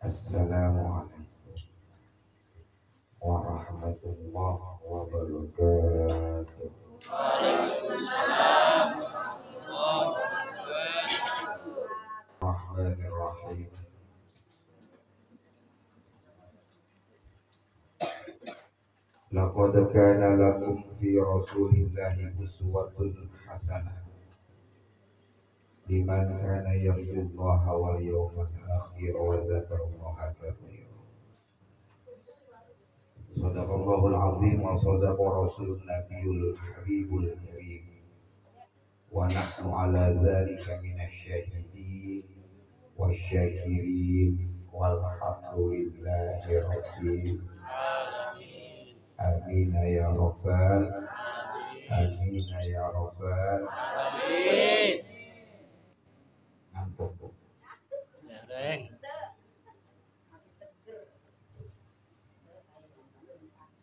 Assalamualaikum warahmatullahi wabarakatuh. Waalaikumsalam. Rahmanirrahim. Laqad kana lakum fi Rasulillahi uswatun hasanah liman kana yarjullaha wal yawmal akhir wa dzakarallaha katsiran. Shadaqallahul azim wa shadaqa rasulun nabiyul habibul karim wa nahnu ala dzalika minasyahidin wasyakirin walhamdulillahi rabbil Alamin. amin ya rabbal amin ya rabbal Amin. ampun. Dereng.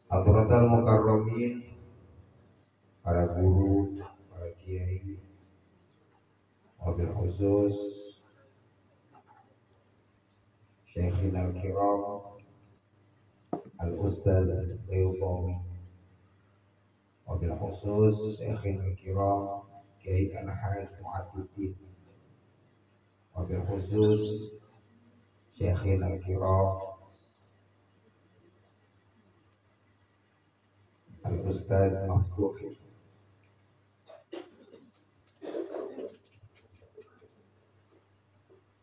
Hadratal mukarramin, para guru, para kiai, wabil khusus Syekhina al-kiram Al-Ustaz Bayuqami, wabil khusus Syekhina al-kiram Kiai Al-Haj Mu'addidin, wabil khusus Syekhina al-kiram Al-Ustaz Maftuhi,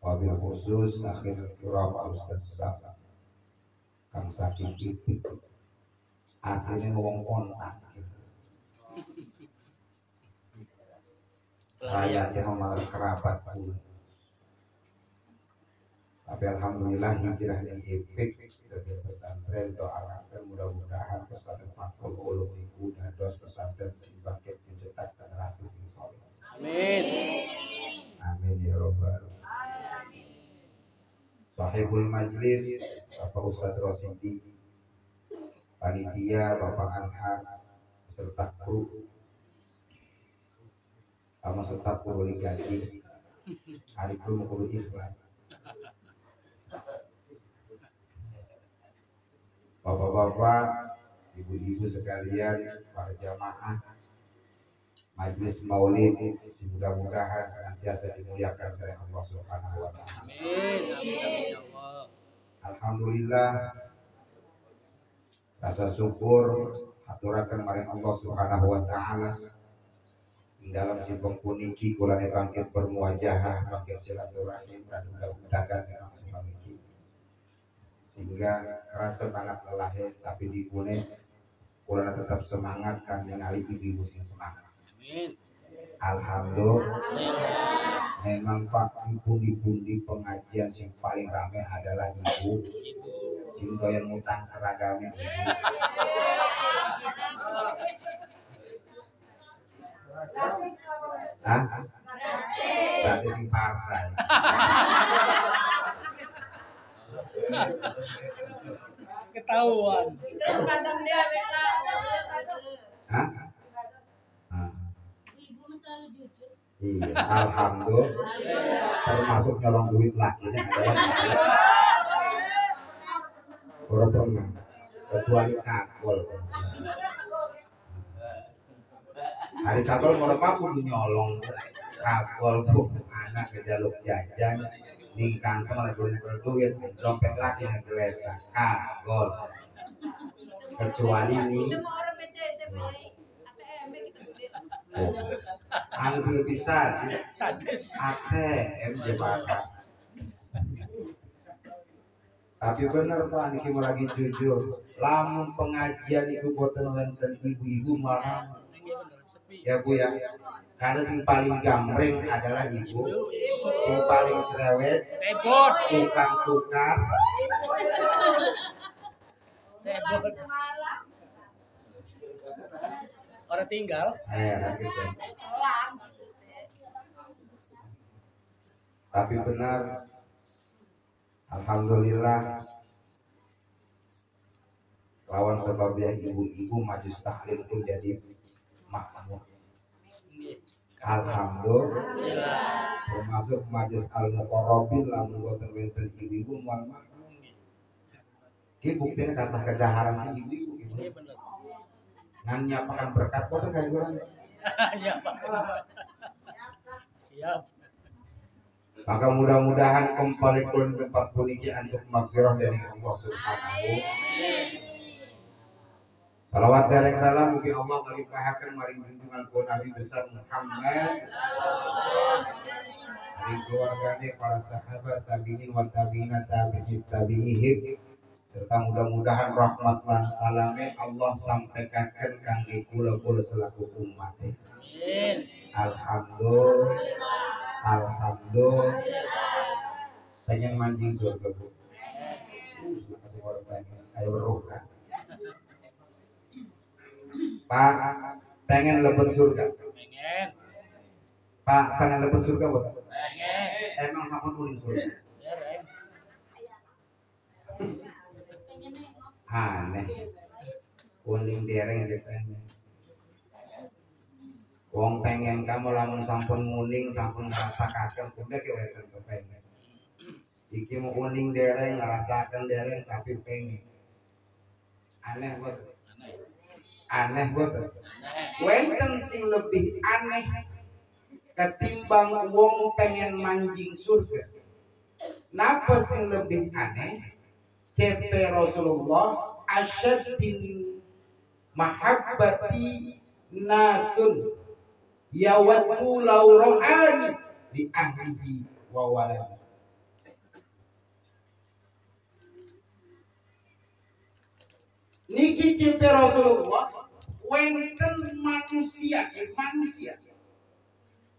wabil khusus Akhirul Kiram Al-Ustaz Sam Kang Sakit itu aslinya ngomong kontak rakyatnya malah kerabat pun. Tapi alhamdulillah hijrah yang epik dari pesantren doakan mudah-mudahan pesantren Fathul Ulum niku dados pesantren sing bangkit mencetak generasi sing saleh. Amin. Amin ya robbal alamin. Sahibul majlis Bapak Ustadz Rosidi, panitia Bapak Anhar, peserta kru, sama serta kru ligati, hari kru kudu ikhlas. Bapak-bapak, ibu-ibu sekalian, para jamaah Majelis Maulid, mudah-mudahan senantiasa dimuliakan oleh Allah Subhanahu wa taala. Amin. Amin ya Allah. Alhamdulillah, rasa syukur haturaken marang Allah Subhanahu wa taala. Di dalam si pengpuniki kula bangkit bermuajahah, bangkit silaturahim dan mudah-mudahan memang semamiki. Sehingga rasa sangat lelah tapi dipune kula tetap semangat kan ningali ibu-ibu sing semangat. Amin. Alhamdulillah. Memang Pak pundi-pundi pengajian sing paling ramai adalah ibu. Cinta yang ngutang seragamnya ibu. Hah? Berarti sing partai. Ketahuan. Seragam dia beta. Hah? Ibu mah selalu jujur. Iya, alhamdulillah. Termasuk nyolong duit lakinya adalah orang pernah, kecuali kakol. Hari kakol mau apa pun nyolong kakol tuh anak ke jaluk jajan di kantong malah duit dompet lagi yang geletak kakol. Kecuali ini. Kita mau orang BCS ATM kita beli. Harus lebih sadis. Sadis. ATM jebatan. Tapi bener Pak, niki mau lagi jujur. Lamun pengajian itu boten wonten ibu-ibu malah. Ya Bu ya. Karena sing paling gambreng adalah ibu. Sing paling cerewet, Tebot. tukang-tukang. Tebot. Orang tinggal. Gitu. Tapi benar, alhamdulillah, lawan sebabnya ibu-ibu majlis taklim pun jadi makmur. Alhamdulillah. Termasuk majlis al-muqarrabin lamun boten wonten ibu-ibu moal makmur. Ki buktinya kata kedaharan ibu-ibu gitu. Iya bener. Ngan nyapakan berkat kok kayak gitu. Siap. Siap. Maka mudah-mudahan kembali kulon tempat puniki untuk maghfirah dari Allah Subhanahu. Salawat sereng salam mugi Allah ngalimpahaken maring junjungan ku Nabi besar Muhammad, maring keluargane para sahabat tabi'in wa tabi'ina tabi'in tabi'ihim, serta mudah-mudahan rahmat lan salame Allah sampaikan kangge kula-kula selaku umat. Amin. Alhamdulillah. Pengen mancing surga bu. Kasih orang pengen. Ayo roh kan. Pak, pengen lebet surga. Pengen. Pak, pengen lebet surga buat. Pengen. Emang sama kuning surga. Ya, Reng. Aneh. Kuning dereng dia pengen. Wong pengen kamu lamun sampun nguning sampun ngrasakaken kudu keweten kepengen. Iki mau kuning dereng ngerasakan dereng tapi pengen. Aneh buat. Aneh buat. Wenten sing lebih aneh ketimbang wong pengen manjing surga. Napa sing lebih aneh? CP Rasulullah asyaddin mahabbati nasun yawaddu law ra'ani li ahlihi wa waladi. Niki CP Rasulullah wenten manusia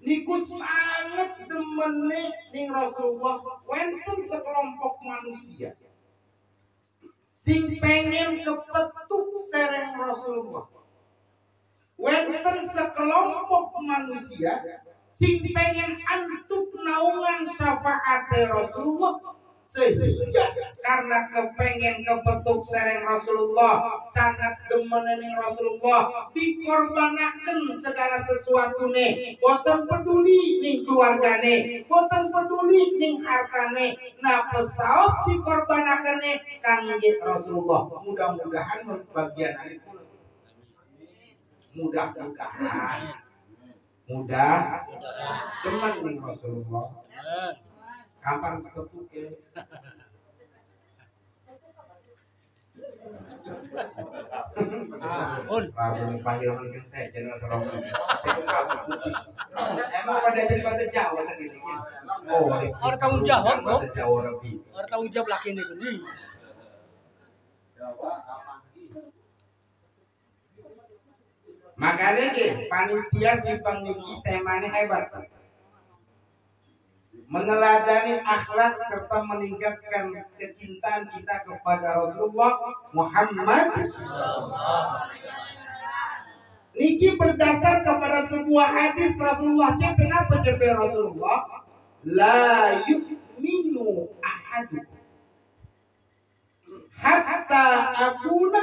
niku sangat demene ning Rasulullah wenten sekelompok manusia sing pengen kepetuk sereng Rasulullah. Wenten sekelompok manusia sing pengen antuk naungan syafaat Rasulullah, sehingga karena kepengen kepetuk sereng Rasulullah, sangat demening Rasulullah, dikorbanaken segala sesuatu nih, boten peduli ning keluargane, boten peduli ning hartane, nah pesaos dikorbanaken nih kangge Rasulullah. Mudah-mudahan bagian itu mudah-mudahan demen ning Rasulullah. Kapan kepetuk ya? Rabu panggil mungkin saya channel serong. Emang pada jadi bahasa Jawa tadi ini. Oh, orang tanggung jawab, bahasa Jawa rabis. Orang tanggung jawab laki ini nih. Makanya ke panitia simpang niki temanya hebat. Meneladani akhlak serta meningkatkan kecintaan kita kepada Rasulullah Muhammad. Niki berdasar kepada sebuah hadis Rasulullah. Kenapa CP Rasulullah? La yu'minu ahadukum hatta akuna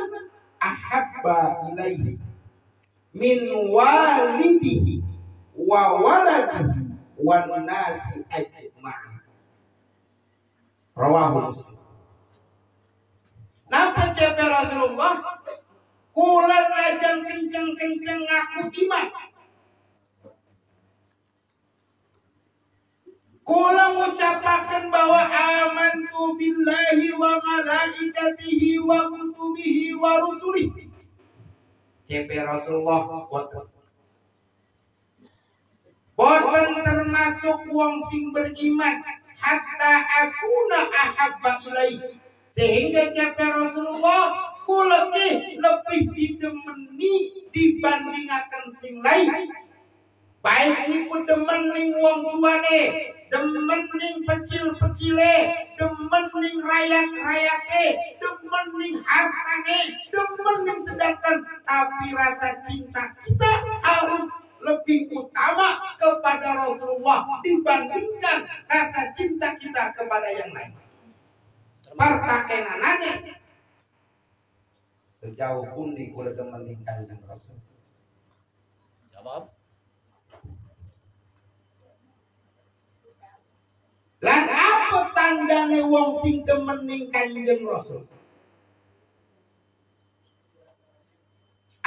ahabba ilaihi min walidihi wa waladihi wan nasi ajma'in. Rawahu Muslim. Napa CP Rasulullah? Kula najan kenceng-kenceng ngaku iman. Kula ngucapaken bahwa amantu billahi wa malaikatihi wa kutubihi wa rusulihi. CP Rasulullah boten termasuk wong sing beriman hatta akuna ahabba ilaihi, sehingga CP Rasulullah kula lebih didemeni dibandingaken sing lain. Baik niku demen ning wong tuane, demen ning pecil-pecile, demen ning rakyat-rakyate, demen ning hartane, demen ning sedanten, tapi rasa cinta kita harus lebih utama kepada Rasulullah dibandingkan rasa cinta kita kepada yang lain. Partakenanane sejauh pun di kula demen ning Kanjeng Rasul. Jawab. Lan apa tandane wong sing demen ning Kanjeng Rasul?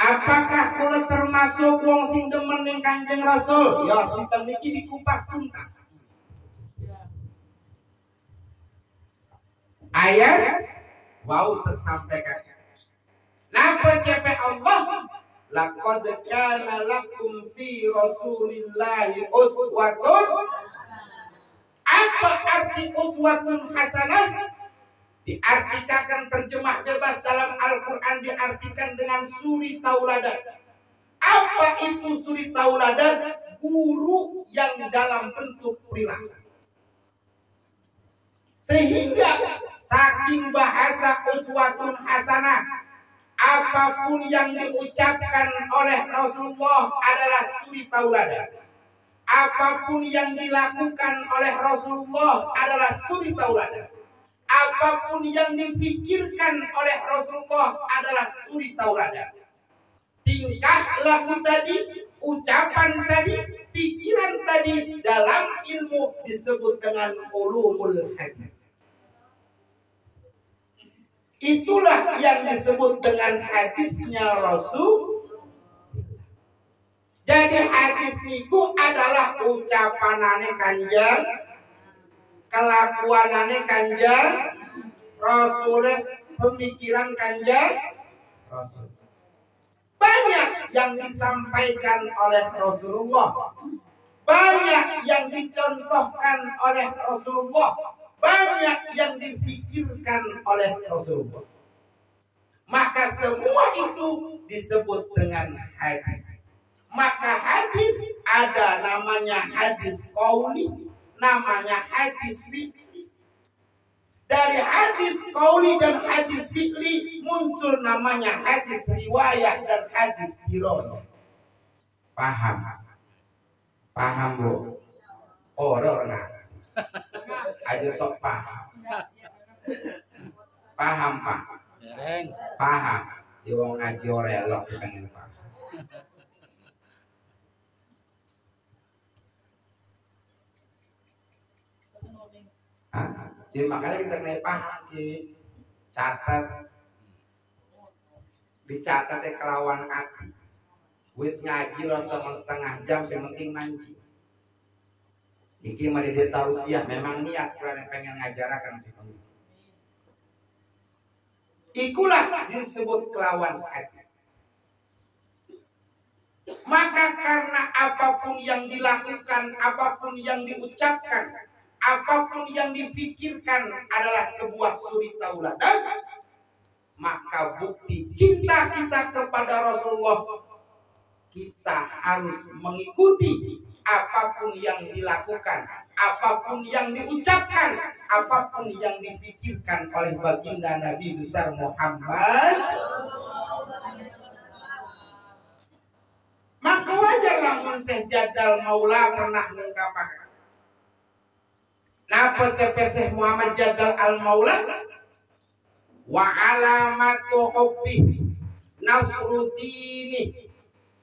Apakah kula termasuk wong sing demen ning Kanjeng Rasul? Ya simpel niki dikupas tuntas. Ayat wau tersampaikan. Napa cepe Allah? Laqad kana lakum fi Rasulillahi uswatun. Apa arti uswatun hasanah? Diartikan terjemah bebas dalam Al-Quran diartikan dengan suri tauladan. Apa itu suri tauladan? Guru yang dalam bentuk perilaku. Sehingga saking bahasa uswatun hasanah, apapun yang diucapkan oleh Rasulullah adalah suri tauladan. Apapun yang dilakukan oleh Rasulullah adalah suri tauladan. Apapun yang dipikirkan oleh Rasulullah adalah suri tauladan. Tingkah laku tadi, ucapan tadi, pikiran tadi dalam ilmu disebut dengan ulumul hadis. Itulah yang disebut dengan hadisnya Rasul. Jadi hadis niku adalah ucapanane Kanjeng, kelakuanane Kanjeng Rasul, pemikiran Kanjeng Rasul. Banyak yang disampaikan oleh Rasulullah, banyak yang dicontohkan oleh Rasulullah, banyak yang dipikirkan oleh Rasulullah. Maka semua itu disebut dengan hadis. Maka hadis ada namanya hadis qauli, namanya hadis fi'li. Dari hadis qauli dan hadis fi'li muncul namanya hadis riwayah dan hadis dirayah. Paham? Paham, Bu? Orang aja sok paham. Paham, Pak? Paham. Dia wong ngaji orelok pengen paham. Jadi makanya kita kena paham ki, catat, dicatat kelawan hati. Wis ngaji loh setengah jam, yang penting manji. Iki mari dia tausiah, memang niat kurang pengen ngajarakan si pengen. Ikulah disebut kelawan hadis. Maka karena apapun yang dilakukan, apapun yang diucapkan, apapun yang dipikirkan adalah sebuah suri tauladan, maka bukti cinta kita kepada Rasulullah, kita harus mengikuti apapun yang dilakukan, apapun yang diucapkan, apapun yang dipikirkan oleh baginda Nabi besar Muhammad. Maka wajar lamun Syekh Jadal Maula pernah mengungkapkan. Napa Syekh Muhammad Jadal Al-Maula? Wa alamatu hubbi nasrudini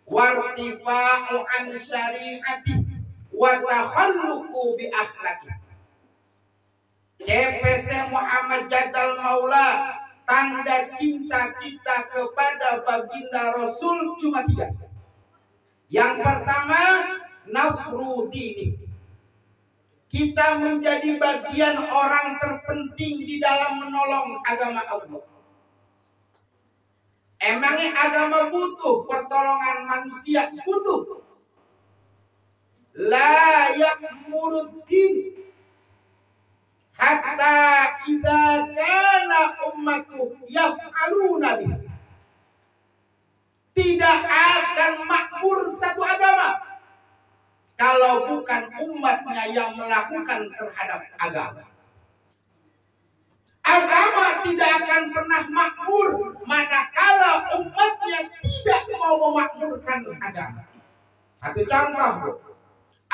wartifa'u an syari'ati wa takhalluqu bi akhlaqi. CPC Muhammad Jadal Maula, tanda cinta kita kepada baginda Rasul cuma 3. Yang pertama, nasrudini. Kita menjadi bagian orang terpenting di dalam menolong agama Allah. Emangnya agama butuh pertolongan manusia? Butuh. La ya'muruddin hatta idza kana ummatu yaf'aluna bihi. Tidak akan makmur satu agama kalau bukan umatnya yang melakukan terhadap agama. Agama tidak akan pernah makmur manakala umatnya tidak mau memakmurkan agama. Satu contoh, Bu.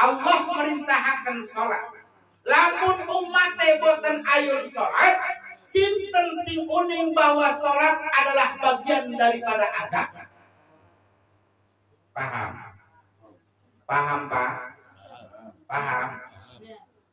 Allah merintahkan sholat. Lamun umatnya boten ayun sholat, sinten sing uning bahwa sholat adalah bagian daripada agama. Paham? Paham, Pak? Paham?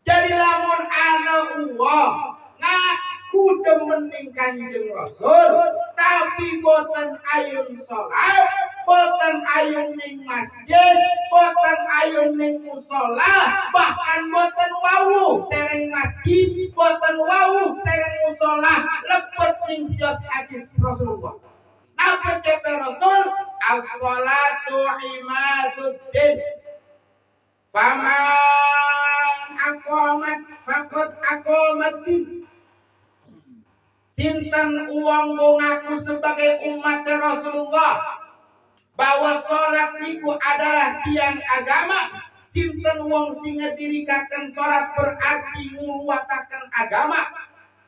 Jadi lamun ana Allah ngaku demening Kanjeng Rasul tapi boten ayun salat, boten ayun ning masjid, boten ayun ning musola, bahkan boten wau sereng masjid, boten wau sereng musola, lepet ning sios hadis Rasulullah. Napa cepe Rasul? As-salatu imaduddin. Faman aqamat faqad aqamaddin. Sinten uang ngaku sebagai umat Rasulullah bahwa salat niku adalah tiang agama. Sinten wong sing ngedirikaken salat berarti nguwataken agama.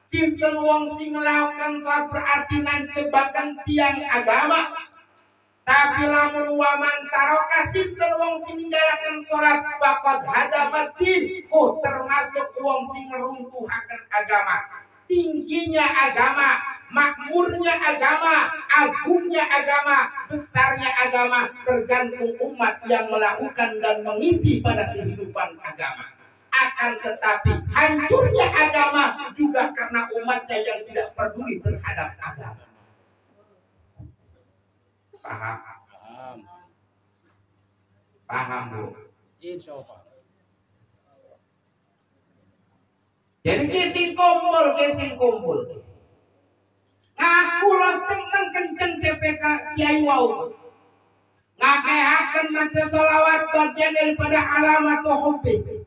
Sinten wong sing ngelakukan salat berarti nancebaken tiang agama. Tapi lamun waman taroka sinten wong sing ninggalaken salat faqad hadamaddin, termasuk wong sing ngeruntuhaken agama. Tingginya agama, makmurnya agama, agungnya agama, besarnya agama tergantung umat yang melakukan dan mengisi pada kehidupan agama. Akan tetapi hancurnya agama juga karena umatnya yang tidak peduli terhadap agama. Paham? Paham. Paham, Bu? Insya Allah. Jadi kising kumpul. Ngaku los tenang kenceng CPK Kiai Wau. Ngakehaken maca sholawat bagian daripada alamat hubbi.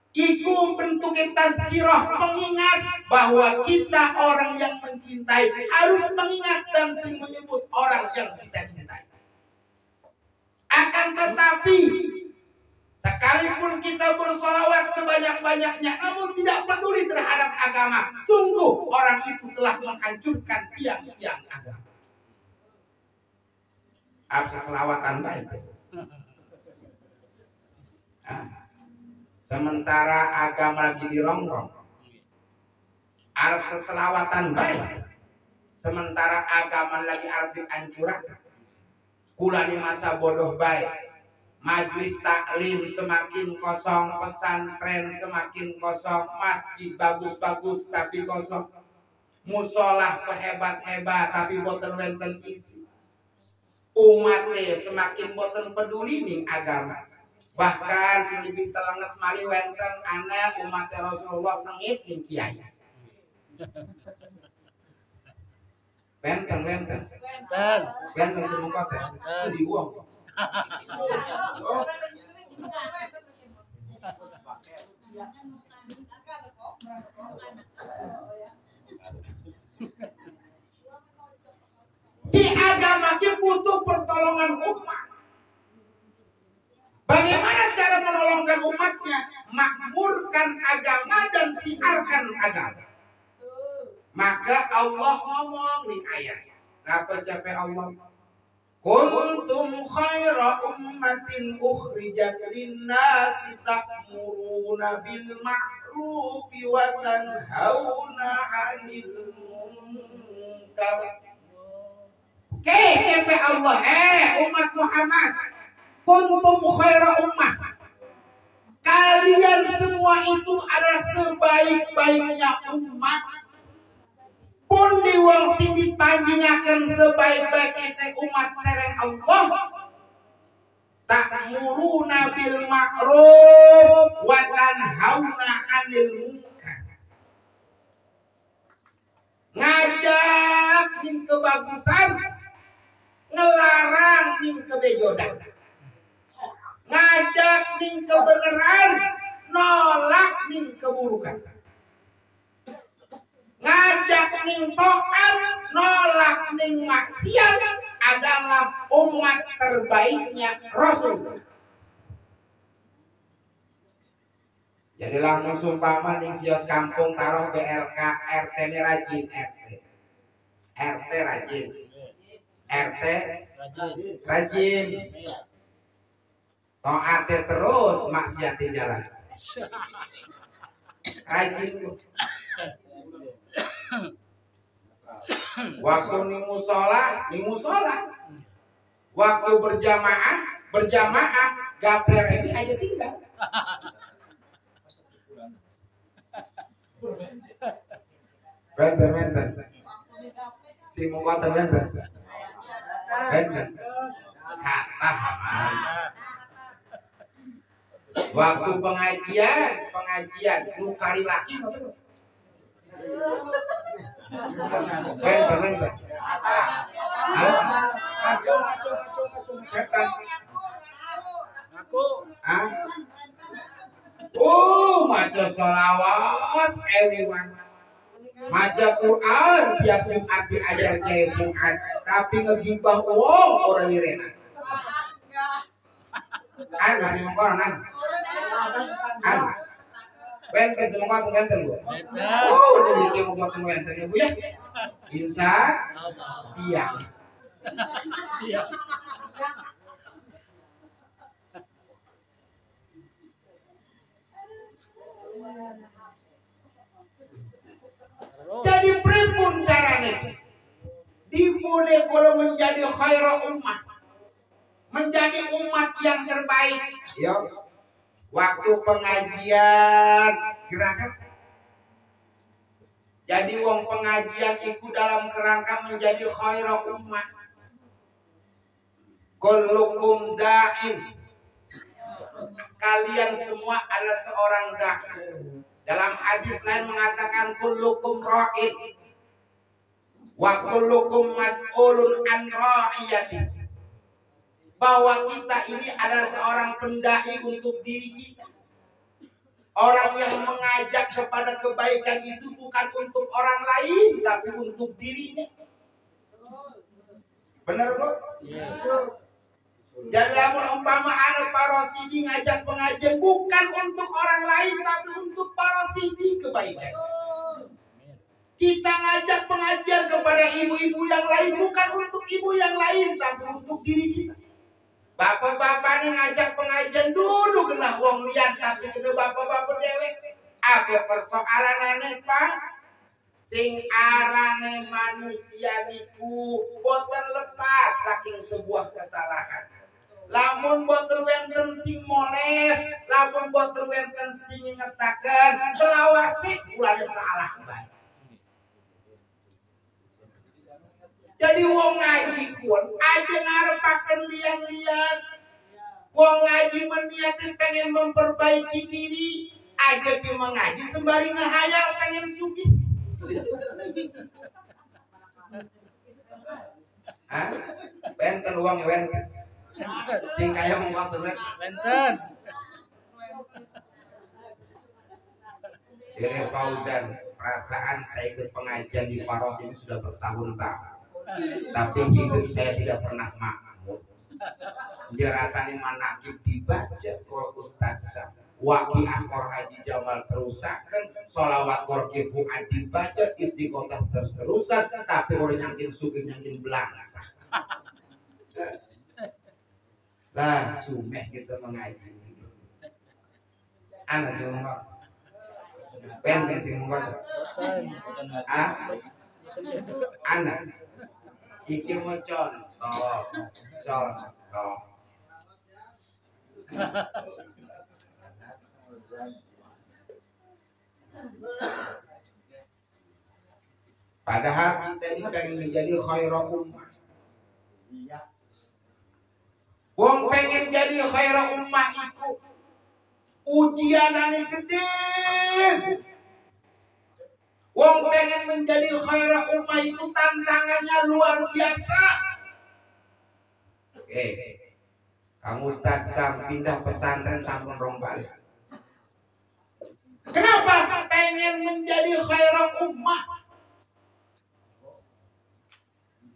Iku bentuk tazkirah, mengingat bahwa kita orang yang mencintai harus mengingat dan sering menyebut orang yang kita cintai. Akan tetapi sekalipun kita bersolawat sebanyak-banyaknya, namun tidak peduli terhadap agama, sungguh orang itu telah menghancurkan tiang-tiang agama. Apa selawatan baik? Sementara agama lagi dirongrong, Arab seselawatan baik. Sementara agama lagi Arab dihancurkan. Kula di masa bodoh baik. Majlis taklim semakin kosong, pesantren semakin kosong, masjid bagus-bagus tapi kosong, musolah hebat-hebat tapi boten wenten isi. Umatnya semakin boten peduli ning agama. Bahkan selebih telenges mari wenten anak umat Rasulullah sengit ning kiai. Wenten semua teh di uang. Di agama kita butuh pertolongan umat. Bagaimana cara menolongkan umatnya? Makmurkan agama dan siarkan agama. Maka Allah ngomong di ayat. Apa capek Allah? Kuntum khaira ummatin ukhrijat linnasi ta'muruna bil ma'rufi wa tanhauna 'anil munkar. Kepe Allah, umat Muhammad, kuntum khaira ummah. Kalian semua itu adalah sebaik-baiknya umat. Pun di wong sing dipanjingaken sebaik-baik teh umat sereng Allah. Ta'muruna bil ma'ruf wa tanhauna 'anil munkar. Ngajak ning kebagusan, ngelarang ning kebejodan. Ngajak ning kebenaran, nolak ning keburukan. Ngajak ning taat, nolak ning maksiat adalah umat terbaiknya Rasul. Jadi lamun sumpama ning sios kampung taruh BLK RT ini rajin RT rajin rajin taat terus maksiat di jalan rajin. Waktu ning musola, waktu berjamaah, gapler ini aja tinggal. Benten. Si muka benten. Benten kata aman. Waktu pengajian nu kari laki mah terus. Benten. Ngaco. Kata Ngaku. Maca sholawat everyone. Maca Quran tiap Jumat diajar kayak Jumat, tapi ngegibah wong orang lirena. Kasih mengkoran benten semua tuh benten bu. Dari kemu potong benten bu ya. Insya diam. Iya. Jadi pripun caranya? Dimulai kalau menjadi khairul ummah, menjadi umat yang terbaik. Yo, waktu pengajian gerakan. Jadi wong pengajian ikut dalam kerangka menjadi khairul ummah. Kullukum da'in. Kalian semua adalah seorang da'i. Dalam hadis lain mengatakan kullukum ra'in wa kullukum mas'ulun an ra'iyati. Bahwa kita ini adalah seorang pendai untuk diri kita. Orang yang mengajak kepada kebaikan itu bukan untuk orang lain, tapi untuk dirinya. Benar, Bu? Jadi lamun umpama ada parosidi ngajak pengajian bukan untuk orang lain, tapi untuk parosidi kebaikan. Kita ngajak pengajian kepada ibu-ibu yang lain bukan untuk ibu yang lain, tapi untuk diri kita. Bapak-bapak ini ngajak pengajian dulu kena wong lian, tapi kena bapak-bapak dewek. Apa persoalan aneh Pak? Sing arane manusia niku boten lepas saking sebuah kesalahan. Lamun boten wenten sing moles, lamun boten wenten sing ngetaken, selawase ulane salah bae. Jadi wong ngaji kuon aja ngarepaken lian-lian. Wong ngaji meniati pengen memperbaiki diri, aja ki mengaji sembari ngehayal pengen sugih. Benten uang benten. Sing kaya mengkot bener. Benten. Dere Fauzan, perasaan saya ikut pengajian di Paros ini sudah bertahun-tahun. Tapi hidup saya tidak pernah makmur. Dirasani manakib dibaca oleh Ustaz Sam. Waqiah Qor Haji Jamal terusakan, sholawat Qor Kifu'ad dibaca, istiqomah terus-terusan, tapi orang nyangkin sugih nyangkin belangsa. Lah, sumeh kita mengaji. Anak semua, pengen sih mengkot. Anak, iki mau contoh. Padahal kita ini pengen menjadi khairul ummah. Wong pengen jadi khairul ummah itu ujianane gede. Wong pengen menjadi khairul ummah itu tantangannya luar biasa. Kamu Ustaz Sam pindah pesantren sampun rombal. Kenapa pengen menjadi khairul ummah?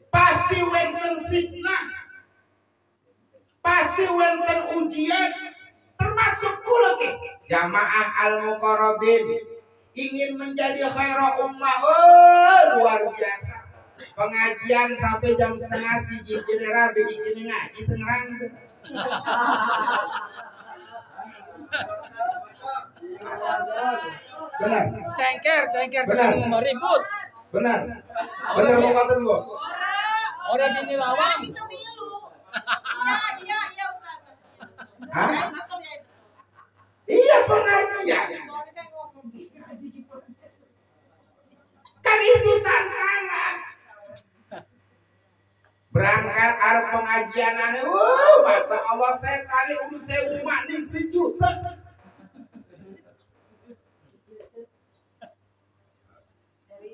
Pasti wenten fitnah, pasti wenten ujian, termasuk pula ke jamaah al-muqarrabin ingin menjadi khairul ummah. Luar biasa. Pengajian sampai jam setengah siji jenera begini ngaji tengerang. Benar. Cengker Benar. mau ribut. Benar mau kata Bu. Orang gini lawang. Iya Ustaz. Hah? Iya pengajian. Kan itu tantangan. Berangkat arep pengajianane masya Allah setan udah 1000 mak ning sejuta.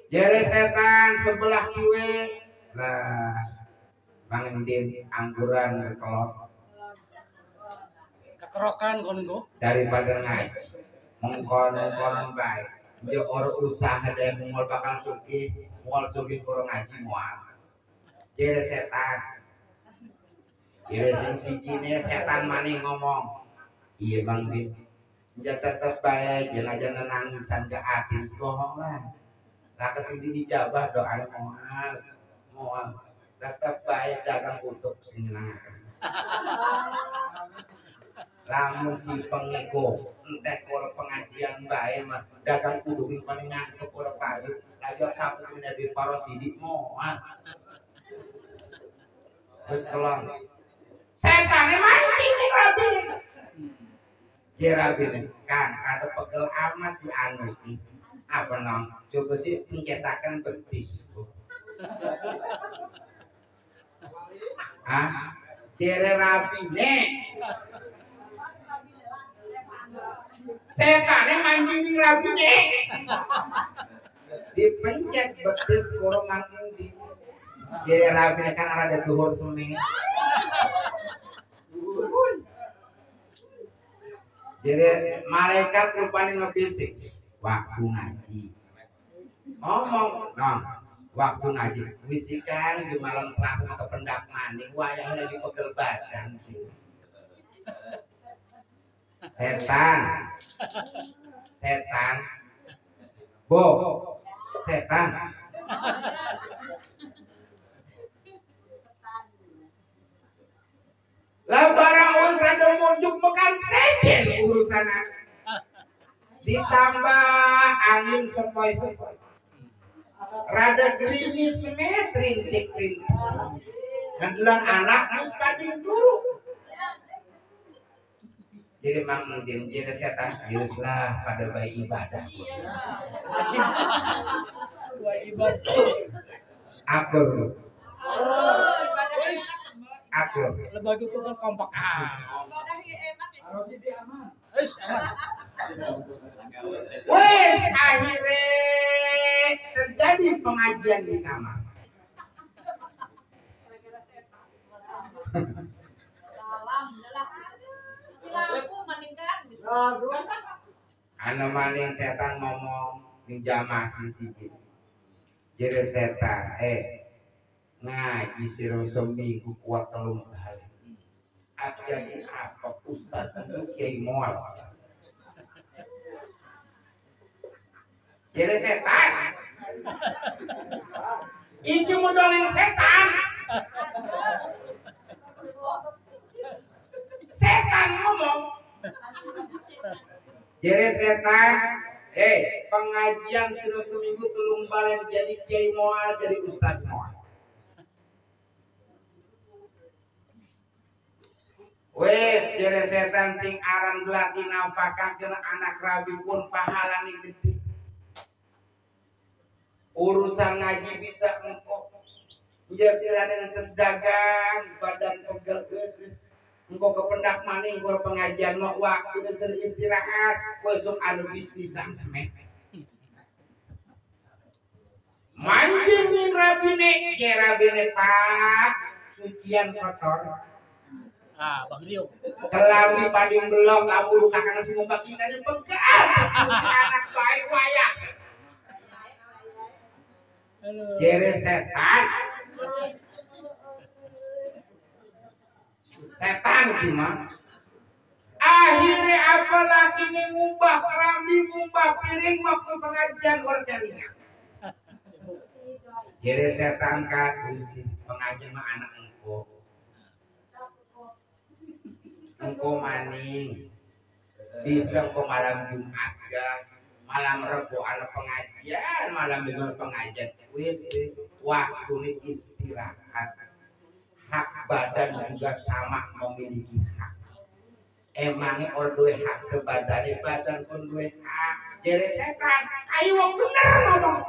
Jere setan sebelah kiwe lah mangindin angguran kelon Kekerokan kon go. daripada ngaji mengkonon baik dia orang usaha daya mungol bakal sugih kurang ngaji mual jere setan jere sing sijine setan maning ngomong iya bang bin dia tetep baik jenajah nangisan ke hati bohong lah kesini dijabah doa mual tetep baik dagang untuk sing nangakan lamun si pengiko entek kalau pengajian bae mah dagang kudu paling ngantuk ora payu lagi sampe sing duit paro sidik moal wis kelon setane mancing ning rabine rabine Kang ada pegel amat di anu iki apa nang coba sih pencetakan betis jere rabine setane mancing di rabine dipencet betis kurang mancing di jere rabine kan ada dhuwur semi jere malaikat rupane ngebisik waktu ngaji ngomong nong waktu ngaji wisikan di malam Selasa ke pendak maning wayang lagi pegel badan setan bo setan lah barang wis rada munjuk mekan sejen urusan ditambah angin sepoi-sepoi rada gerimis rintik-rintik ngedelan anak mus pading dulu jadi mang mungkin jadi setan yuslah pada bayi ibadah Kewajiban. akur akur Lembaga hukum kompak. Wis aman. wes akhirnya terjadi pengajian di kamar anu maning setan ngomong ning jamaah siji jadi setan ngaji siro seminggu kuat telung hari jadi apa ustaz itu kiai moal jadi setan iki mau dongeng setan setan ngomong jadi setan pengajian siro seminggu telung balen jadi kiai moal jadi ustaz moal wes jere setan sing aran gelati nampakakeun anak rabi pun pahalane gede urusan ngaji bisa engko jasirane entes dagang badan pegel geus engko ke pendak maning kur pengajian mah waktu geus istirahat kowe sok anu bisnisan semet mancing ning rabine rabine pak sucian kotor Bang Rio. kelami pading belok lamu luka kakak si mumbak kita ini pegal anak baik wayang jere setan gimana akhirnya apalagi nih ngumbah kelami ngumbah piring waktu pengajian orangnya jere setan kan usi pengajian mah anak engkau maning bisa engkau malam Jumat ya malam Rebo anak pengajian malam Minggu pengajian wis waktu ini istirahat hak badan juga sama memiliki hak emangnya orang duwe hak ke badan pun duwe hak jadi setan ayo wong bener ngomong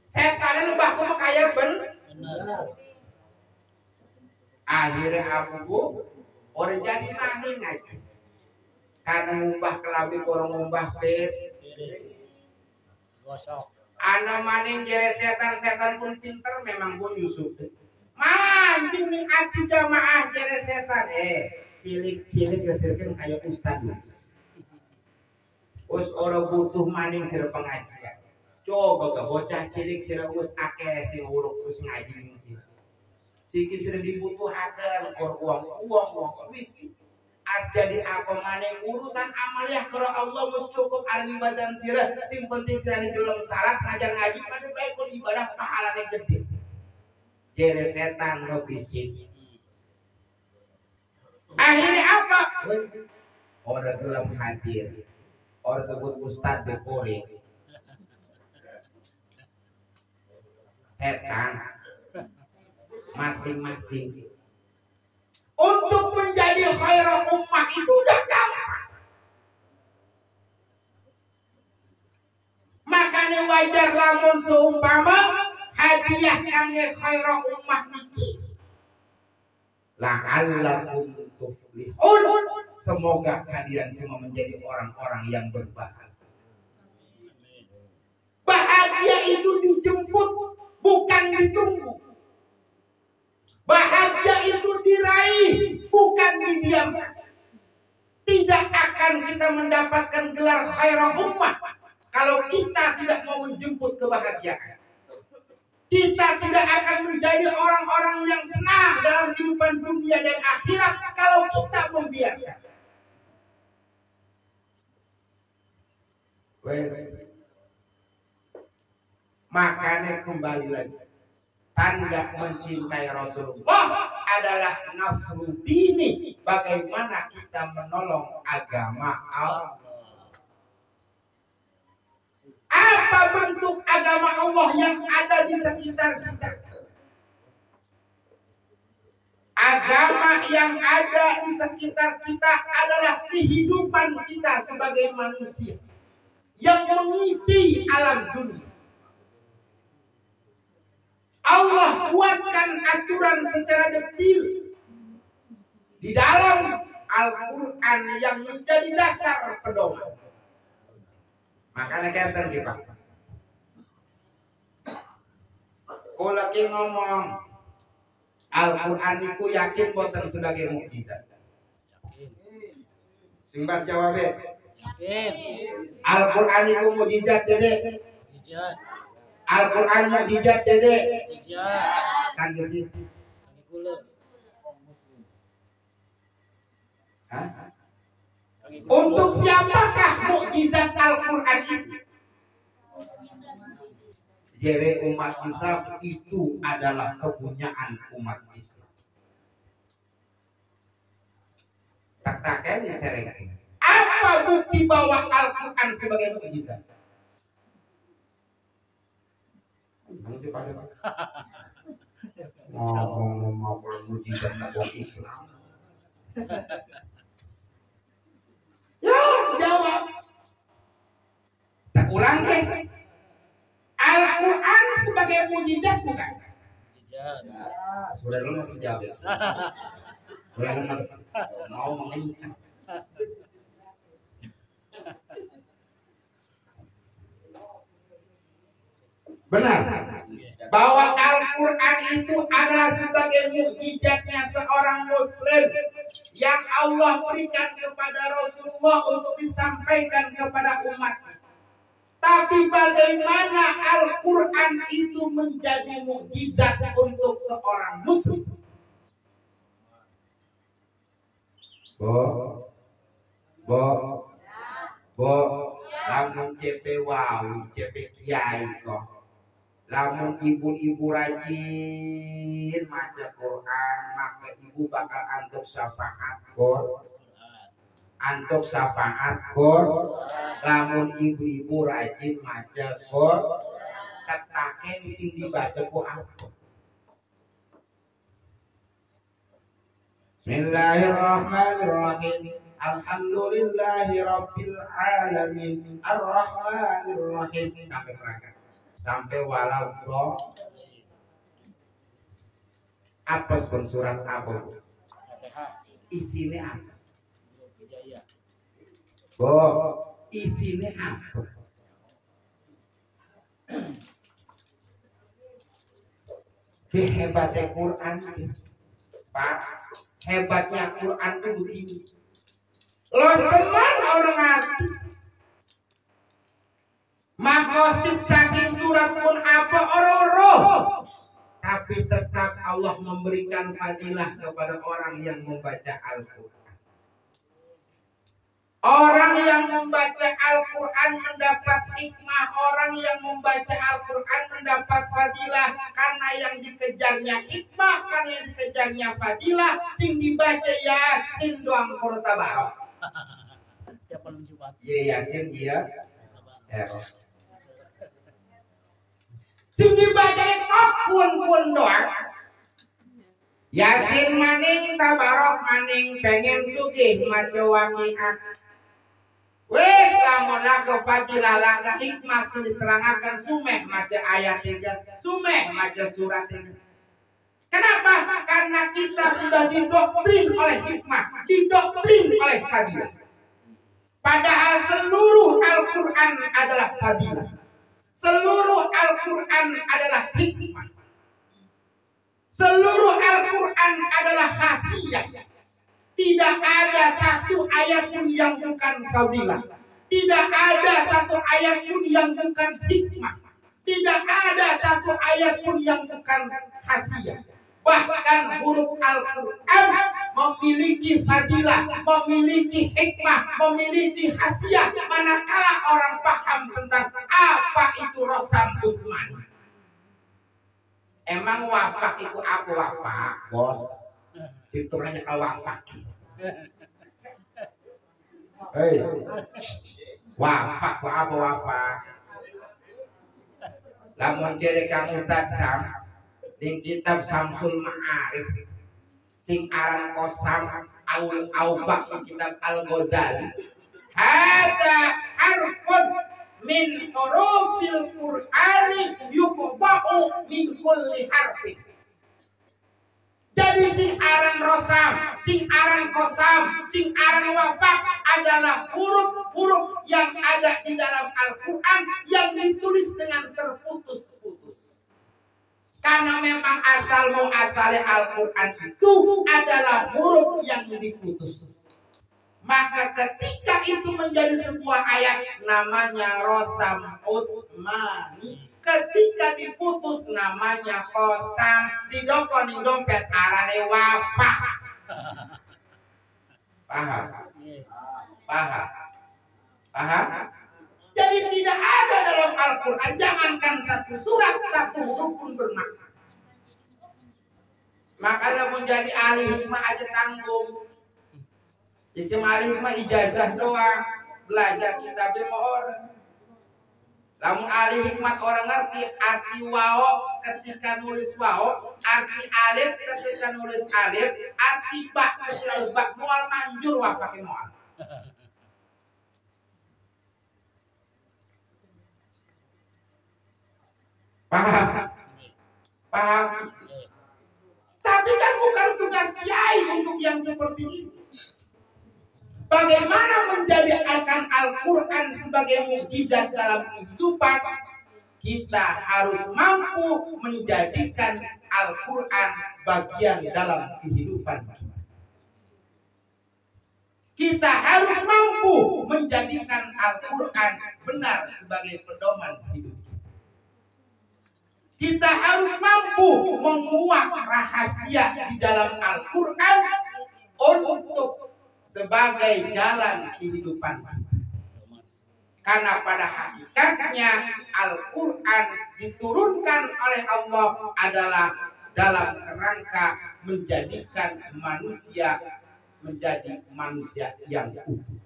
setan lu baku mah kaya bener Akhirnya aku orang jadi maning aja. Karena ngubah kelamin orang ngubah pet. Gosok. Anda maning jere setan pun pinter memang pun Yusuf. Mancing nih hati jamaah jere setan cilik geserkan kayak ustad. Us orang butuh maning sira pengajian. Coba ke bocah cilik sira us akeh sing uruk us ngaji sih. Siki sira dibutuhaken uang wis. Jadi apa maning urusan amaliah karo Allah mus cukup ada ibadah sira sing penting sira gelem salat ngajar ngaji pada baik pun ibadah pahalane gede. Jere setan ngebisik. Akhirnya apa? Orang gelem hadir. Orang sebut Ustadz Bepori. Setan masing-masing untuk menjadi khairul ummah itu udah gampang. Makanya wajar lamun seumpama hadiah kangge khairul ummah niki. La'allakum tuflihun. Semoga kalian semua menjadi orang-orang yang berbahagia. Bahagia itu dijemput, bukan ditunggu. Bahagia itu diraih, bukan didiamkan. Tidak akan kita mendapatkan gelar khairul ummah kalau kita tidak mau menjemput kebahagiaan. Kita tidak akan menjadi orang-orang yang senang dalam kehidupan dunia dan akhirat kalau kita membiarkan. Wes. Makanya kembali lagi. Tanda mencintai Rasulullah adalah nafsu dini. Bagaimana kita menolong agama Allah. Apa bentuk agama Allah yang ada di sekitar kita? Agama yang ada di sekitar kita adalah kehidupan kita sebagai manusia yang mengisi alam dunia. Allah buatkan aturan secara detil di dalam Al-Quran yang menjadi dasar pedoman. Makanya kata kita, kalau lagi ngomong Al-Quran itu yakin buatan sebagai mukjizat. Singkat jawabnya. Al-Quran itu mukjizat dede. Al-Quran mukjizat dede. Kan gesit. Hah? Untuk siapakah mukjizat Al-Quran itu? Jadi umat Islam itu adalah kepunyaan umat Islam. Tak-takkan diserahkan. Apa bukti bahwa Al-Quran sebagai mukjizat? Ngomong mukjizat Nabi Islam. Ya, jawab. Tak ulang ke? Al-Quran sebagai mukjizat bukan? Sudah lemas jawab. Sudah lemas mau mengencang. Benar bahwa Al-Quran itu adalah sebagai mukjizatnya seorang Muslim yang Allah berikan kepada Rasulullah untuk disampaikan kepada umat. Tapi bagaimana Al-Quran itu menjadi mukjizat untuk seorang Muslim? Lamun CP wow, CP kiai kok. Lamun ibu-ibu rajin maca Quran, maka ibu bakal antuk syafaat Quran. Antuk syafaat Quran. Lamun ibu-ibu rajin maca Quran, tetaken sing dibaca ku apa? Bismillahirrahmanirrahim. Alhamdulillahi rabbil alamin. Ar-Rahmanirrahim. Sampai perangkat. Sampai walau Apa pun surat apa? Fatihah. Isinya apa? Hidayah. Isinya apa? Hebatnya Quran, Pak. Hebatnya Quran itu begini. Lo teman orang ngerti. Makosid saking surat pun apa orang-orang. Tapi tetap Allah memberikan fadilah kepada orang yang membaca Al-Quran. Orang yang membaca Al-Quran mendapat hikmah. Orang yang membaca Al-Quran mendapat fadilah. Karena yang dikejarnya hikmah, karena yang dikejarnya fadilah. Sing dibaca Yasin doang Tabarok. Tiap malam Jumat. Yasin dia. Sing dibaca itu pun doang. Yasin maning Tabarok maning pengen sugih maca waqiah. Wes lamun laku fadilah langkah hikmah diterangkan sumeh maca ayat 3, sumeh maca surat 3. Kenapa? Karena kita sudah didoktrin oleh hikmah, didoktrin oleh fadilah. Padahal seluruh Al-Quran adalah fadilah. Seluruh Al-Quran adalah hikmah. Seluruh Al-Quran adalah khasiat. Tidak ada satu ayat pun yang bukan fadilah. Tidak ada satu ayat pun yang bukan hikmah. Tidak ada satu ayat pun yang bukan khasiat. Bahkan huruf Al-Quran memiliki fadilah, memiliki hikmah, memiliki khasiat. Manakala orang paham tentang apa itu Rosam Utsman. Emang wafak itu apa wafak, bos? Situ hanya kalau wafak. Hei, wafak apa wafak? Lamun ciri kamu Ustaz Sam, di kitab Samsul Ma'arif, sing aran Qasam Aul Awfaq kitab Al-Ghazali. Hada harfun min hurufil Qur'ani yuqba'u min kulli harfin. Jadi sing aran Rosam, sing aran Qasam, sing aran Wafaq adalah huruf-huruf yang ada di dalam Al-Quran yang ditulis dengan terputus-putus. Karena memang asal muasal Al-Quran itu adalah huruf yang diputus. Maka ketika itu menjadi sebuah ayat namanya Rosam Utsmani. Ketika diputus namanya Qasam, didokon dompet arane wafak. Paham? Paham? Paham? Jadi tidak ada dalam Al-Quran, jangankan satu surat, satu huruf pun bermakna. Makanya menjadi ahli hikmah aja tanggung. Itu ahli hikmah ijazah doang, belajar kitabnya mau orang. Lamun ahli hikmat orang ngerti arti wao ketika nulis wao, arti alif ketika nulis alif, arti ba ketika nulis ba, mual manjur wah pakai mual. Paham? Paham? Tapi kan bukan tugas kiai untuk yang seperti itu. Bagaimana menjadikan Al-Quran sebagai mukjizat dalam kehidupan? Kita harus mampu menjadikan Al-Quran bagian dalam kehidupan kita. Kita harus mampu menjadikan Al-Quran benar sebagai pedoman hidup kita. Kita harus mampu menguak rahasia di dalam Al-Quran untuk sebagai jalan kehidupan kita. Karena pada hakikatnya Al-Quran diturunkan oleh Allah adalah dalam rangka menjadikan manusia menjadi manusia yang utuh.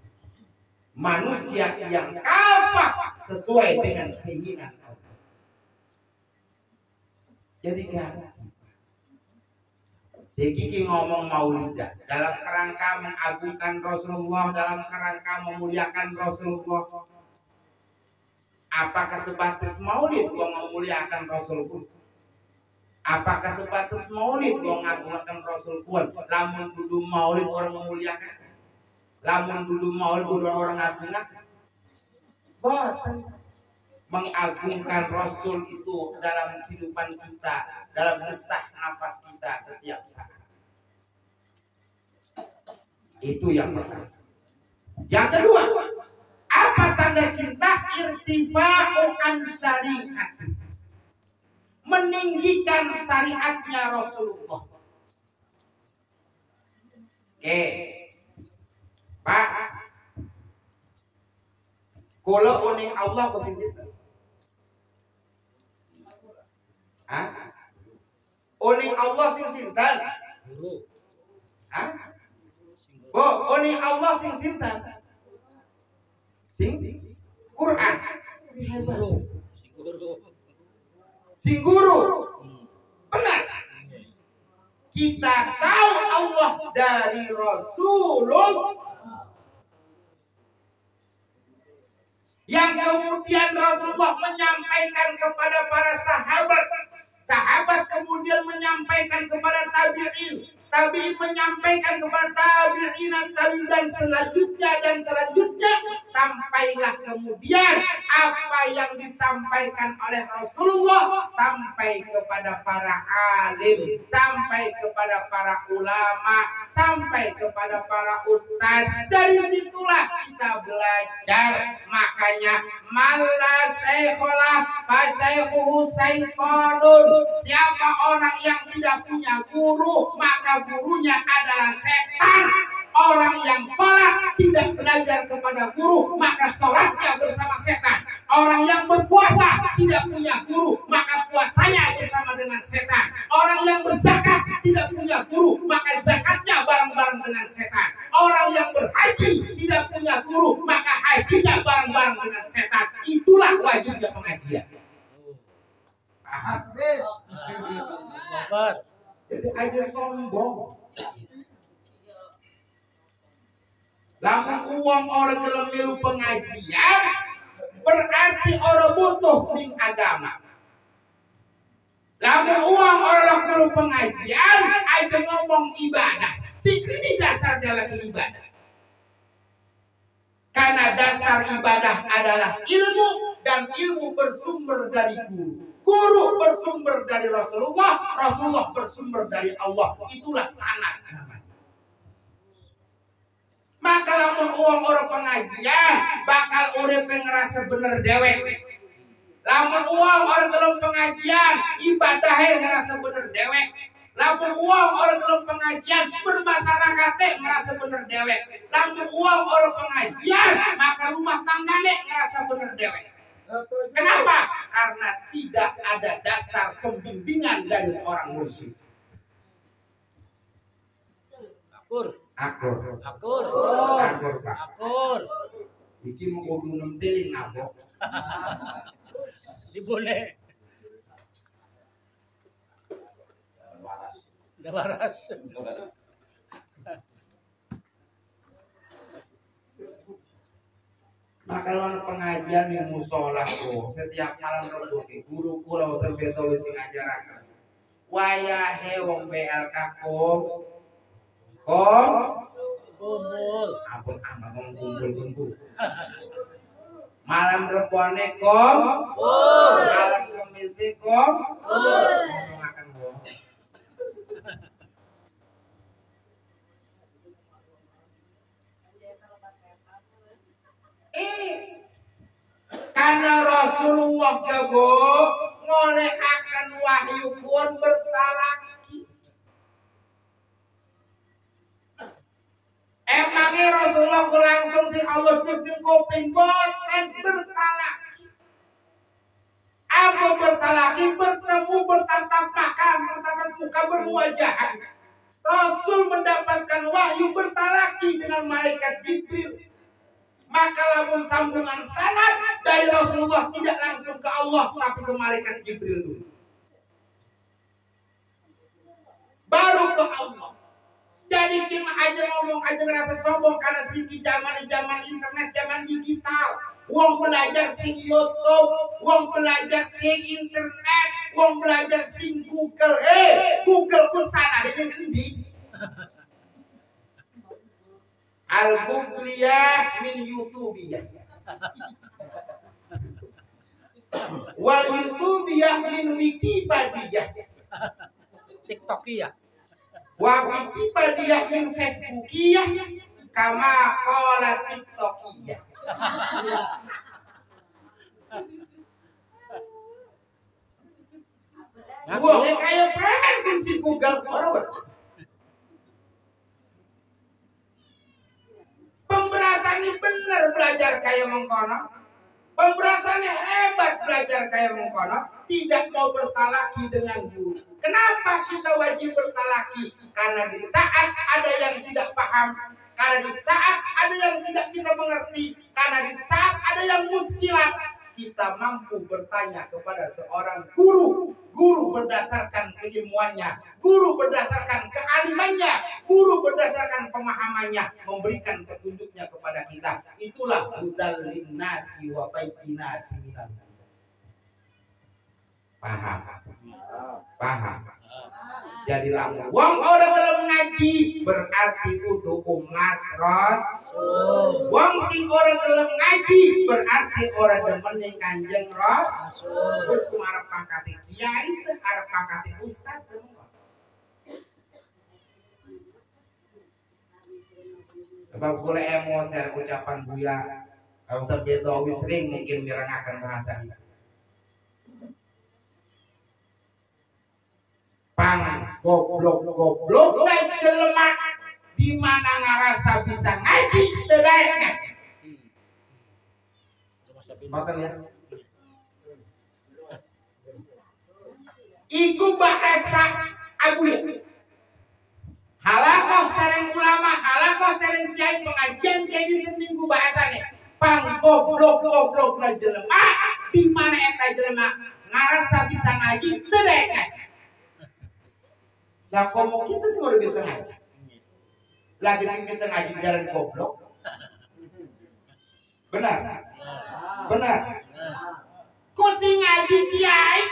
Manusia yang kafah sesuai dengan keinginan Allah. Jadi si Kiki ngomong maulidah dalam kerangka mengagungkan Rasulullah, dalam kerangka memuliakan Rasulullah. Apakah sebatas maulid gua memuliakan Rasulullah? Apakah sebatas maulid wong ngagungaken Rasul kuat? Lamun dudu maulid orang memuliakan. Lamun dudu maulid orang ngagungaken. Boten. Mengagungkan Rasul itu dalam kehidupan kita, dalam desak nafas kita setiap saat. Itu yang pertama. Yang kedua, apa tanda cinta? Irtifa'u an syariat. Meninggikan syariatnya Rasulullah. Pak, kalau uning Allah posisi uning Allah sing sinten? Guru. Uning Allah sing sinten? Sing Quran. Guru. Si guru. Sing guru. Benar. Kita tahu Allah dari Rasulullah yang kemudian Rasulullah menyampaikan kepada para sahabat. Sahabat kemudian menyampaikan kepada tabi'in. Tabi'in menyampaikan kepada tabi'in dan selanjutnya sampailah kemudian apa yang disampaikan oleh Rasulullah sampai kepada para alim, sampai kepada para ulama, sampai kepada para ustadz. Dari situlah kita belajar. Makanya malla saykholah fasyaihuhu syaitonun. Siapa orang yang tidak punya guru, maka gurunya adalah setan. Orang yang sholat tidak belajar kepada guru, maka sholatnya bersama setan. Orang yang berpuasa tidak punya guru, maka puasanya bersama dengan setan. Orang yang berzakat tidak punya guru, maka zakatnya bareng-bareng dengan setan. Orang yang berhaji tidak punya guru, maka hajinya bareng-bareng dengan setan. Itulah wajibnya pengajian. Paham? Jadi aja sombong. Lamun uang orang dalam milu pengajian berarti orang butuh ning agama. Lamun uang orang milu pengajian aja ngomong ibadah. Ini dasar dalam ibadah. Karena dasar ibadah adalah ilmu dan ilmu bersumber dari guru. Guru bersumber dari Rasulullah, Rasulullah bersumber dari Allah. Itulah sanad namanya. Maka lamun uang orang pengajian bakal urip ngerasa bener dewek. Lamun uang orang dalam pengajian ibadahnya ngerasa bener dewek. Lamun uang orang dalam pengajian bermasyarakat ngerasa bener dewek. Lamun uang orang pengajian maka rumah tangganya ngerasa bener dewek. Kenapa? Karena tidak ada dasar pembimbingan dari seorang mursyid. Akur. Pak. Akur. Iki mau kudu nempeling nabok. Boleh. Udah waras. Maka lawan pengajian yang musola tuh setiap malam Rebo guru kula terbeto wis ngajaran. Wayahe wong BLK kumpul. Ampun amat wong kumpul. Malam Rebone malam Kemisi makan wong. Karena Rasulullah gabo ngoleh akan wahyu pun bertalaki. Emangnya Rasulullah langsung si Allah jujur kuping boten bertalaki. Apa bertalaki? Bertemu, bertatap muka, bermuajahan. Rasul mendapatkan wahyu bertalaki dengan malaikat Jibril. Maka lamun sambungan sanad dari Rasulullah tidak langsung ke Allah tapi ke malaikat Jibril dulu. Baru ke Allah. Jadi kita aja ngomong aja ngerasa sombong karena siki zaman internet, zaman digital. Wong belajar sing YouTube, wong belajar sing internet, wong belajar sing Google. Google ku sana ini. Al-Googliyah min YouTubiyah. Wal YouTubiyah min Wikipediah. TikTokiyah. Wa Wikipediah min Facebookiyah. Kama qala TikTokiyah. Wah, kayak preman pun si Google orang. Pemberasannya bener belajar kayak mengkono. Pemberasannya hebat belajar kayak mengkono. Tidak mau bertalaki dengan guru. Kenapa kita wajib bertalaki? Karena di saat ada yang tidak paham, karena di saat ada yang tidak kita mengerti, karena di saat ada yang muskilat, kita mampu bertanya kepada seorang guru. Guru berdasarkan keilmuannya, guru berdasarkan kealimannya, guru berdasarkan pemahamannya, memberikan petunjuknya kepada kita. Itulah hudal linnasi wa bayyinatin minal huda. Paham? Paham. Jadi lamun wong orang belum ngaji berarti kudu umat Rasul. Wong sing orang belum ngaji berarti orang demen Kanjeng Rasul. Terus kumarep pangkat kiai, arep pangkat ustaz. Sebab kula emosi ucapan Buya Ustaz Bedawi sering mungkin mirengaken bahasa kita. Pang goblok baik jelema di mana ngarasa bisa ngaji teu ngaji. Makan ya. Iku bahasa abuya. Halakoh sareng ulama, halakoh sareng kiai pengajian jadi minggu bahasane. Pang goblok na jelema di mana eta jelema ngarasa bisa ngaji teu ngaji. Lah komo kita sih udah bisa ngaji. Lagi sih bisa ngaji jalan goblok. Benar. Benar. Kok sih ngaji kiai?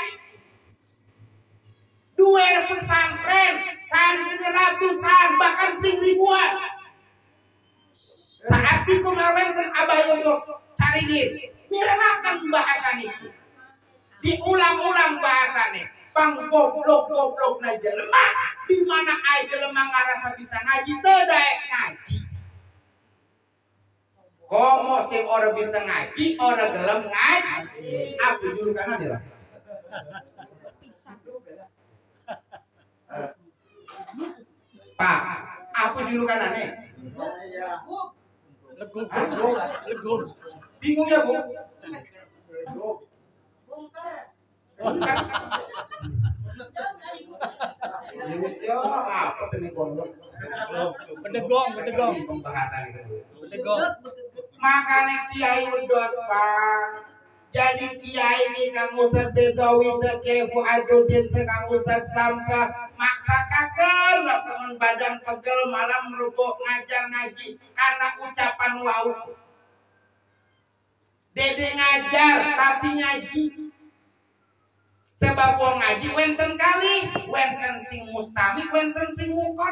Dua pesantren, santri ratusan, bahkan sing ribuan. Saat itu ngawenten Abah Yusuf cari dit, mirenakan bahasan itu. Diulang-ulang bahasannya. Pang goblok na jelema di mana ai jelema ngarasa bisa ngaji teu daek ngaji. Komo sing ora bisa ngaji, ora gelem ngaji. Apa julukanna dia? Pak, apa julukanna nih? Legum. Bingung ya, Bu? Bungker. Apa tadi goblok? Pedegong. Pembahasan itu. Pedegong. Makanya kiai udos Pak. Jadi kiai ini Kang Ustaz Bedawi teh Kiai Fuaduddin teh Kang Ustaz Samka maksakakeun teman badan pegel malam rubuk ngajar ngaji karena ucapan wau. Dede ngajar tapi ngaji. Sebab wong ngaji wenten kali, wenten sing mustami, wenten sing mukor.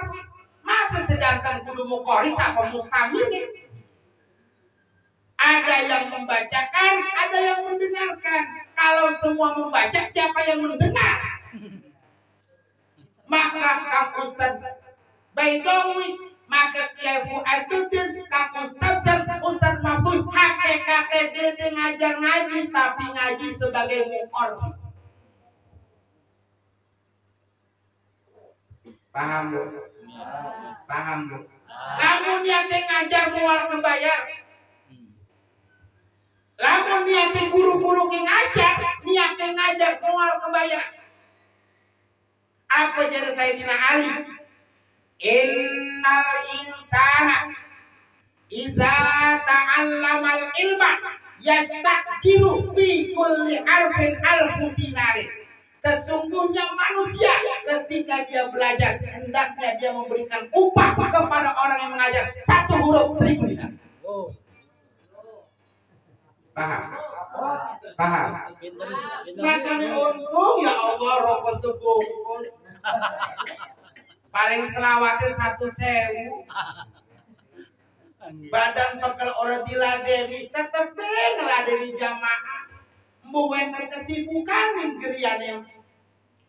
Masa sedanten kudu mukori sapa mustami nih? Ada yang membacakan, ada yang mendengarkan. Kalau semua membaca, siapa yang mendengar? Maka Kang Ustaz Bedawi, maka Kiai Fuaduddin, Kang Ustaz Ustaz Mahfud, hakikat dede ngajar ngaji, tapi ngaji sebagai mukor. Paham Bu? Paham Bu? Lamun niate ngajar mual kebayar. Lamun niate guru-guru ki ngajar, niate ngajar mual kebayar. Apa jadi Sayyidina Ali? Innal insana idza ta'allamal ilma yastaqiru fi kulli harfin alfu dinarin. Sesungguhnya manusia ketika dia belajar hendaknya dia memberikan upah kepada orang yang mengajar 1 huruf 1000 dinar. Paham? Paham? Pinter, Makanya untung ya Allah rokok sebungkus. Paling selawatnya 1.000. Badan pegel orang diladeni tetep ngeladeni jamaah. Mbu wenten kesibukan geriane.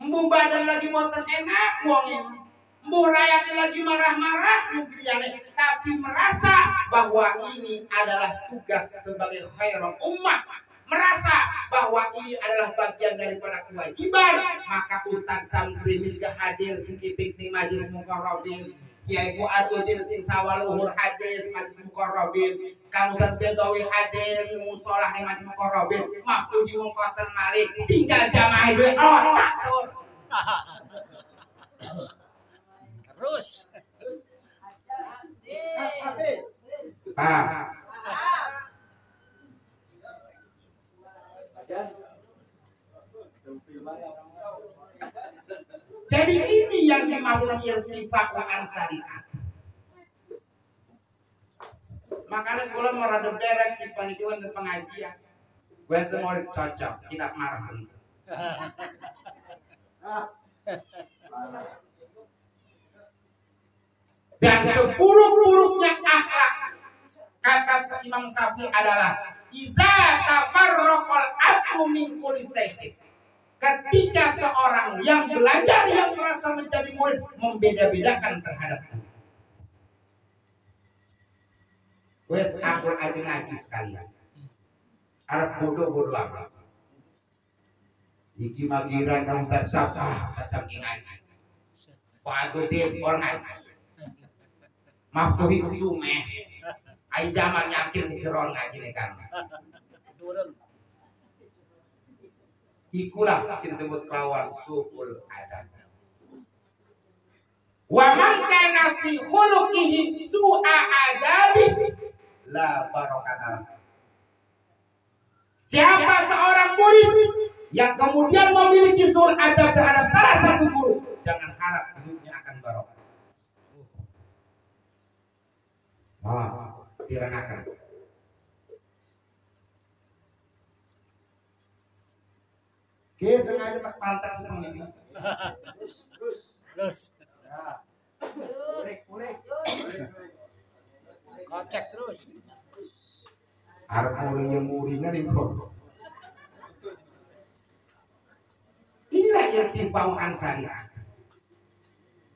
Mbu badan lagi moten enak wong. Mbu rakyatnya lagi marah-marah geriane, tapi merasa bahwa ini adalah tugas sebagai khairul ummah. Merasa bahwa ini adalah bagian daripada kewajiban, maka Ustaz Samtri Misgah hadir sing ipik di Majlis Muqarrabin, Kiai Fuaduddin sing sawaluhur hadis Majlis Muqarrabin, kamu dan Bedawi hadir di musolah di Majlis Muqarrabin, Mahfudi Mungkoten Malik, tinggal jamaah duwe otak tur. Terus. Paham? Jadi ini yang dimaksud irtifaq wa syariat. Makanya kalau mau rada berek si panitia untuk pengajian, gue tuh mau cocok, tidak marah gitu. Dan seburuk-buruknya akhlak, kata Imam Syafi'i adalah idza tafarraqal abdu min kulli syai'in. Ketika seorang yang belajar yang merasa menjadi murid membeda-bedakan terhadap Tuhan. Wes aku aja ngaji sekalian. Arab bodoh-bodoh amat. Iki magiran kamu tak sapa, tak saking ngaji. Waktu dia orang ngaji. Maftuhi kusume. Ai jamal yakin dijeron ngaji nih kan. Turun. Ikulah disebut kelawan suul adab. Wa man kana fi khuluqihi su'a adabi la barakatah. Siapa seorang murid yang kemudian memiliki suul adab terhadap salah satu guru, jangan harap hidupnya akan barokah. Awas, direngakan. Oke, sengaja tak pantas seperti ini. Terus. Kocek terus. Arep muring-muringan nih bro. Inilah irtifaq syariat.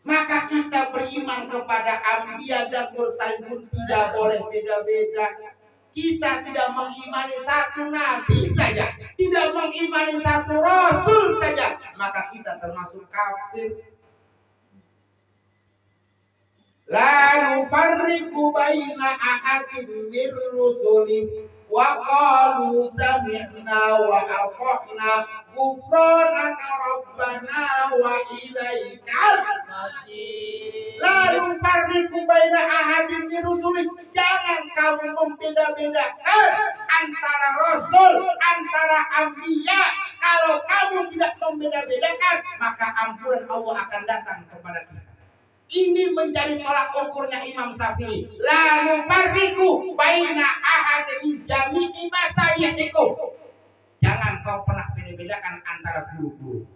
Maka kita beriman kepada anbiya dan mursalin pun tidak boleh beda-beda. Kita tidak mengimani satu nabi saja, tidak mengimani satu rasul saja, maka kita termasuk kafir. La nufarriqu baina ahadin min rusuli wa qalu sami'na wa ata'na ghufranaka rabbana wa ilaikal Masih. La nufarriqu baina ahadin min rusuli. Jangan kamu membeda-bedakan antara rasul, antara anbiya. Kalau kamu tidak membeda-bedakan, maka ampunan Allah akan datang kepada kita. Ini menjadi tolak ukurnya Imam Syafi'i. La nufarriqu baina ahadin min jami'i masayyihikum. Jangan kau pernah beda-bedakan antara guru-guru.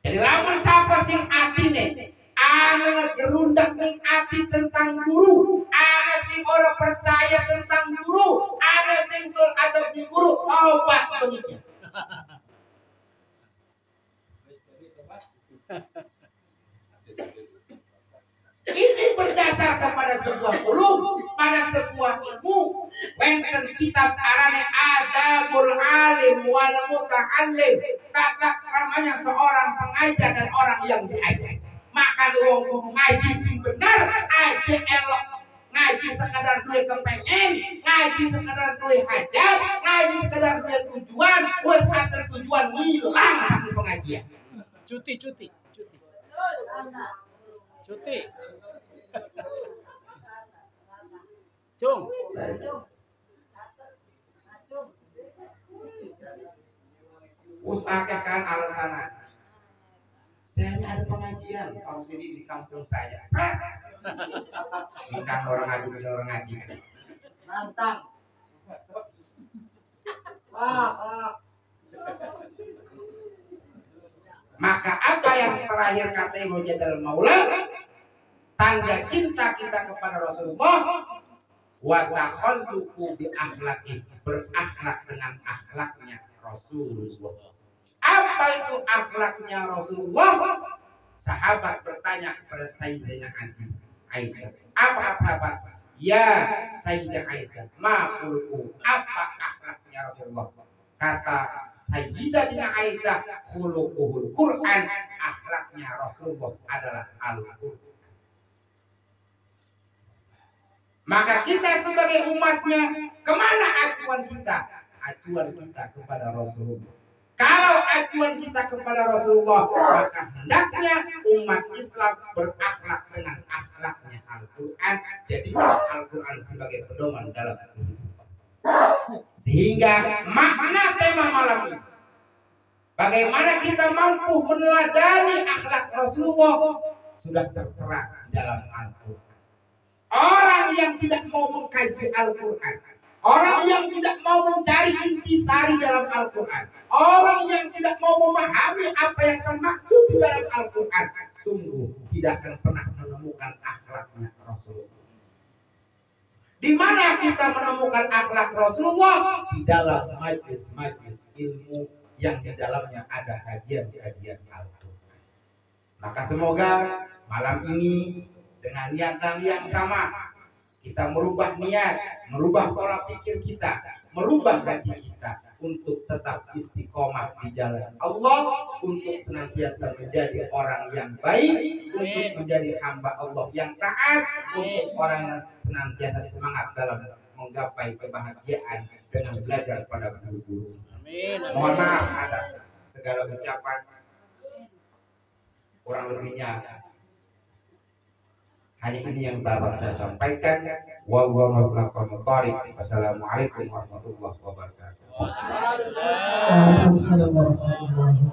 Jadi lamun sapa sing atine ana gerundak ning ati tentang guru, ana sing ora percaya tentang guru, ana sing sul adab di guru, obat pemikiran. Ini berdasar kepada sebuah ulum, pada sebuah ilmu. Wenten kitab arane Adabul Alim wal Muta'allim, tata keramanya seorang pengajar dan orang yang diajar. Maka wong kudu ngaji sing benar, aja elok. Ngaji sekadar duwe kepengen, ngaji sekadar duwe hajat, ngaji sekadar duwe tujuan, wis hasil tujuan hilang satu pengajian. Cuti. Cung. Us kan alasan. Saya ada pengajian kalau sini di kampung saya. Bukan orang ngaji. Nantang. Maka apa yang terakhir kata Imam Jadal Maula, tanda cinta kita kepada Rasulullah, wa takhalluqu bi akhlaqi, berakhlak dengan akhlaknya Rasulullah. Apa itu akhlaknya Rasulullah? Sahabat bertanya kepada Sayyidatina Aisyah. Apa sahabat? Ya Sayyidah Aisyah, ma khuluqu, apa akhlaknya Rasulullah? Kata Sayyidatina Aisyah, khuluquhul Quran, akhlaknya Rasulullah adalah Al-Quran. Maka kita sebagai umatnya, kemana acuan kita? Acuan kita kepada Rasulullah. Kalau acuan kita kepada Rasulullah, maka hendaknya umat Islam berakhlak dengan akhlaknya Al-Quran. Jadi Al-Quran sebagai pedoman dalam kehidupan. Sehingga makna tema malam ini, bagaimana kita mampu meneladani akhlak Rasulullah, sudah tertera di dalam Al-Quran. Orang yang tidak mau mengkaji Al-Quran, orang yang tidak mau mencari intisari dalam Al-Quran, orang yang tidak mau memahami apa yang termaksud di dalam Al-Quran, sungguh tidak akan pernah menemukan akhlaknya Rasulullah. Di mana kita menemukan akhlak Rasulullah? Di dalam majlis-majlis ilmu yang di dalamnya ada kajian-kajian Al-Quran. Maka semoga malam ini dengan niatan yang sama, kita merubah niat, merubah pola pikir kita, merubah hati kita untuk tetap istiqomah di jalan Allah, untuk senantiasa menjadi orang yang baik, untuk menjadi hamba Allah yang taat, untuk orang yang senantiasa semangat dalam menggapai kebahagiaan dengan belajar pada guru-guru. Mohon maaf atas segala ucapan, kurang lebihnya hanya ini yang dapat saya sampaikan. Wallahu a'lam. Wassalamualaikum warahmatullahi wabarakatuh. Waalaikumsalam warahmatullahi wabarakatuh.